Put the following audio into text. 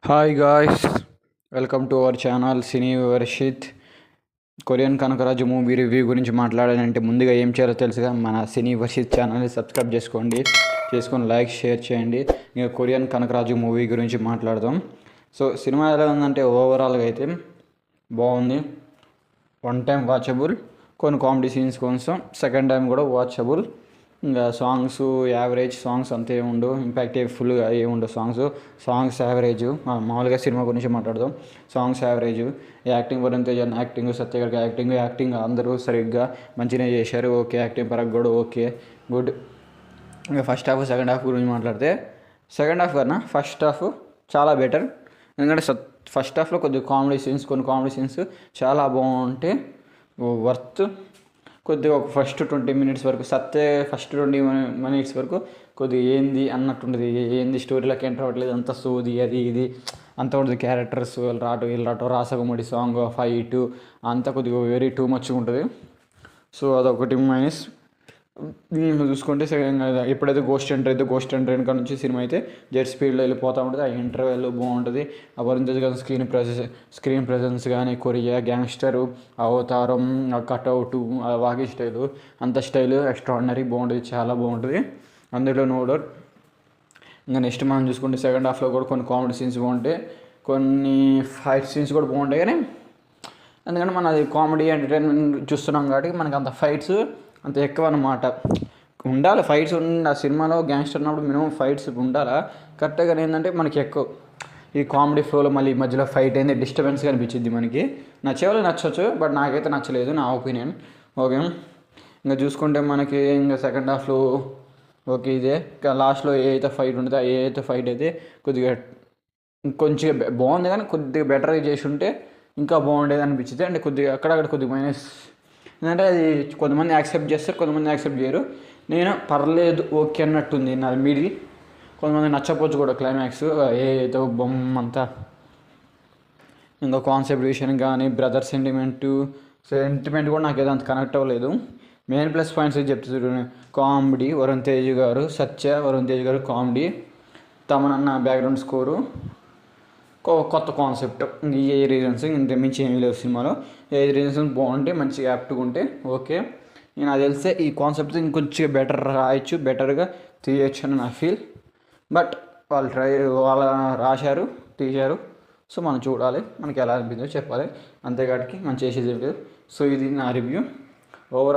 Hi guys, welcome to our channel Cine Varshith. Korean Kanakaraju movie review గురించి మాట్లాడాలంటే ముందుగా ఏం చేయాలో తెలుసుగా, మన సినీ వర్షిత్ ఛానల్ని సబ్స్క్రైబ్ చేసుకొని లైక్ షేర్ చేయండి. ఇంకా కొరియన్ కనకరాజు మూవీ గురించి మాట్లాడదాం. సో సినిమా ఎలా ఉందంటే ఓవరాల్గా అయితే బాగుంది. వన్ టైం వాచబుల్, కొన్ని కామెడీ సీన్స్ కోసం సెకండ్ టైం కూడా వాచబుల్. ఇంకా సాంగ్స్ యావరేజ్, సాంగ్స్ అంతే ఉండవు, ఇంపాక్ట్ ఫుల్గా ఏముండవు. Songs average. మామూలుగా సినిమా గురించి మాట్లాడదాం. Songs average. Acting Varun Tej acting, సత్యగారికి యాక్టింగ్ అందరూ సరిగ్గా మంచిగా చేశారు. ఓకే, యాక్టింగ్ పరంగా కూడా ఓకే, గుడ్. ఇంకా ఫస్ట్ హాఫ్ సెకండ్ హాఫ్ గురించి మాట్లాడితే, సెకండ్ హాఫ్ కన్నా ఫస్ట్ హాఫ్ చాలా బెటర్. ఎందుకంటే ఫస్ట్ హాఫ్లో కొన్ని కామెడీ సీన్స్ చాలా బాగుంటే వర్త్. కొద్దిగా ఒక ఫస్ట్ 20 minutes వరకు ఫస్ట్ 20 minutes వరకు కొద్దిగా ఏంది అన్నట్టుంటుంది. ఏంది స్టోరీలోకి ఎంటర్ అవ్వట్లేదు, అంత సోది అది ఇది అంత ఉంటుంది. క్యారెక్టర్స్ వీళ్ళు రాటో రాసగముడి సాంగ్ ఫైట్ అంతా కొద్దిగా వెరీ టూ మచ్గా ఉంటుంది. సో అదొకటి మైనస్. చూసుకుంటే ఎప్పుడైతే గోస్ట్ ఎంటర్ వెనక నుంచి సినిమా అయితే జెట్ స్పీడ్లో వెళ్ళిపోతూ ఉంటుంది. ఆ ఇంటర్వెల్ బాగుంటుంది. ఆ వరుణ్ తేజ్ కానీ స్క్రీన్ ప్రెజెన్స్ కానీ, కొరియా గ్యాంగ్స్టరు, అవతారం, ఆ కట్అవుట్, ఆ వాకి స్టైలు, అంత స్టైల్ ఎక్స్ట్రాడినరీ బాగుంటుంది, చాలా బాగుంటుంది. అందులో నో డౌట్. ఇంకా నెక్స్ట్ మనం చూసుకుంటే సెకండ్ హాఫ్లో కూడా కొన్ని కామెడీ సీన్స్ బాగుంటాయి, కొన్ని ఫైట్ సీన్స్ కూడా బాగుంటాయి. కానీ ఎందుకంటే మన అది కామెడీ ఎంటర్టైన్మెంట్ చూస్తున్నాం కాబట్టి మనకు అంత ఫైట్స్ అంత ఎక్కువ అన్నమాట. ఉండాలి ఫైట్స్, ఆ సినిమాలో గ్యాంగ్స్టర్ ఉన్నప్పుడు మినిమం ఫైట్స్ ఉండాలా. కరెక్ట్గా ఏంటంటే మనకి ఎక్కువ ఈ కామెడీ ఫ్లోలో మళ్ళీ మధ్యలో ఫైట్ అయింది డిస్టర్బెన్స్గా అనిపించింది మనకి. నచ్చేవాళ్ళు నచ్చవచ్చు, బట్ నాకైతే నచ్చలేదు, నా ఒపీనియన్. ఓకే, ఇంకా చూసుకుంటే మనకి ఇంకా సెకండ్ హాఫ్లో ఓకే ఇదే. లాస్ట్లో ఏ అయితే ఫైట్ ఉంటుందో ఫైట్ అయితే కొద్దిగా కొంచెం బాగుంది, కానీ కొద్దిగా బెటర్గా చేసి ఉంటే ఇంకా బాగుండేది అనిపించింది. అంటే కొద్దిగా అక్కడక్కడ కొద్దిగా మైనస్. ఎందుకంటే అది కొంతమంది యాక్సెప్ట్ చేస్తారు, కొంతమంది యాక్సెప్ట్ చేయరు. నేను పర్లేదు ఓకే అన్నట్టుంది నాది మిడిల్. కొంతమంది నచ్చపోవచ్చు కూడా క్లైమాక్స్ ఏదో బొమ్మ అంతా. ఇంకా కాన్సెప్ట్ విషయం కానీ బ్రదర్ సెంటిమెంట్ కూడా నాకు ఏదో అంత కనెక్ట్ అవ్వలేదు. మెయిన్ ప్లస్ పాయింట్స్ చెప్తున్నారు. కామెడీ వరుణ్ తేజ్ గారు కామెడీ, తమనన్న బ్యాక్గ్రౌండ్ స్కోరు, కొత్త కాన్సెప్ట్. ఏ రీజన్స్ ఇంత మించి ఏమీ లేవు సినిమాలో. ఏ రీజన్స్ బాగుంటే మంచిగా యాప్ట్గా ఉంటే ఓకే. నేను అది తెలిస్తే ఈ కాన్సెప్ట్ ఇంకొంచెం బెటర్ రాయొచ్చు, బెటర్గా తీయచ్చు అని నా ఫీల్. బట్ వాళ్ళు రాశారు, తీశారు. సో మనం చూడాలి, మనకి ఎలా అనిపించిందో చెప్పాలి. అంతేకాడికి మనం చేసేది లేదు. సో ఇది నా రివ్యూ ఓవరాల్.